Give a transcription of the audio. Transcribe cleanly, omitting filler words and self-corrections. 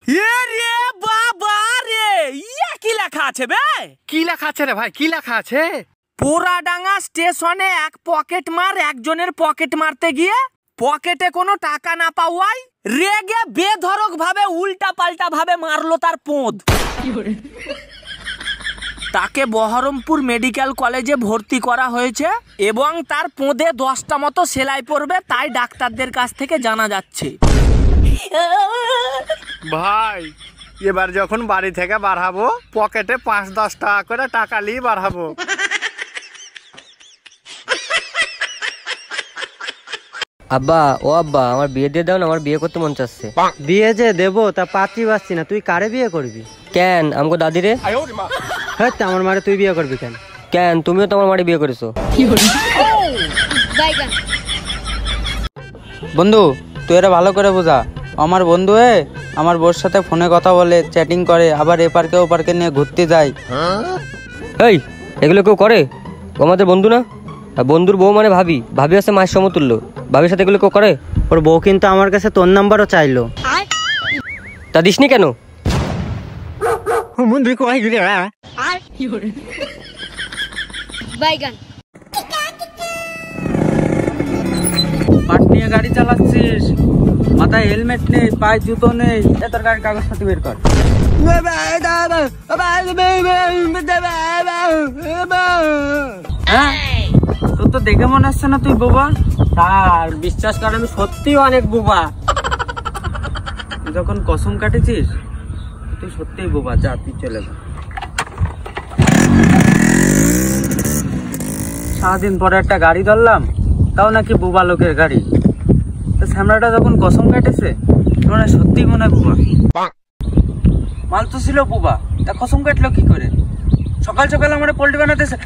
রে বাবা রে, ইয়া কি লেখা আছে বে? কি লেখা আছে রে ভাই, কি লেখা আছে? পোড়াডাঙ্গা স্টেশনে এক পকেট মার একজনের পকেট মারতে গিয়ে পকেটে কোনো টাকা না পাওয়ায় রেগে বেধড়ক ভাবে উল্টা পাল্টা ভাবে মারলো তার পোঁদ। তাকে বহরমপুর মেডিকেল কলেজে ভর্তি করা হয়েছে এবং তার পোঁদে 10টা মতো সেলাই পড়বে, তাই ডাক্তারদের কাছ থেকে জানা যাচ্ছে। ভাই এবার যখন বাড়ি থেকে বাড়াবো পকেটে 5-10 টাকা করে টাকা নিয়ে বাড়াবো। আব্বা ও আব্বা, আমার বিয়ে দিয়ে দাও না, আমার বিয়ে করতে মন চাচ্ছে। বিয়ে যে দেবো তা পাচ্ছি পাচ্ছি না, তুই কারে বিয়ে করবি? কেন আমগো দাদি রে? হ্যাঁ আমার মারে তুই বিয়ে করবি কেন? কেন তুমিও তো আমার মারি বিয়ে করেছো। বন্ধু তুই এটা ভালো করে বোঝা, আমার বন্ধু আমার বউর সাথে ফোনে কথা বলে, চ্যাটিং করে, আবার এ পার্কে ও পার্কে নিয়ে ঘুরতে যায়। এই এগুলো কেউ করে? ও আমাদের বন্ধু না? আর বন্ধুর বউ মানে ভাবি, ভাবি আছে মায়ের সমতুল্য, ভাবির সাথে এগুলো কেউ করে? ওর বউ কিন্তু আমার কাছে তোর নাম্বারও চাইলো। তা দিসনি কেন? পাট নিয়ে গাড়ি চালাচ্ছিস, মাথায় হেলমেট নেই, পায়ে জুতো নেই, তোর গাড়ির কাগজপত্র বের কর। হ্যাঁ তোর তো দেখে মনে হচ্ছে না তুই বোবা। আর বিশ্বাস কর আমি সত্যি অনেক বোবা। তুই যখন কসম কাটেছিস তুই সত্যিই বোবা, যা তুই চলে যা। সারাদিন পরে একটা গাড়ি ধরলাম, তাও নাকি বোবা লোকের গাড়ি। তো স্যামরাটা যখন কসম কাটেছে মনে সত্যি মনে হয় বোবা। মাল তো ছিল বোবা, তা কসম কাটলো কি করে? সকাল সকাল আমার পোল্ট্রি বানাতেছে।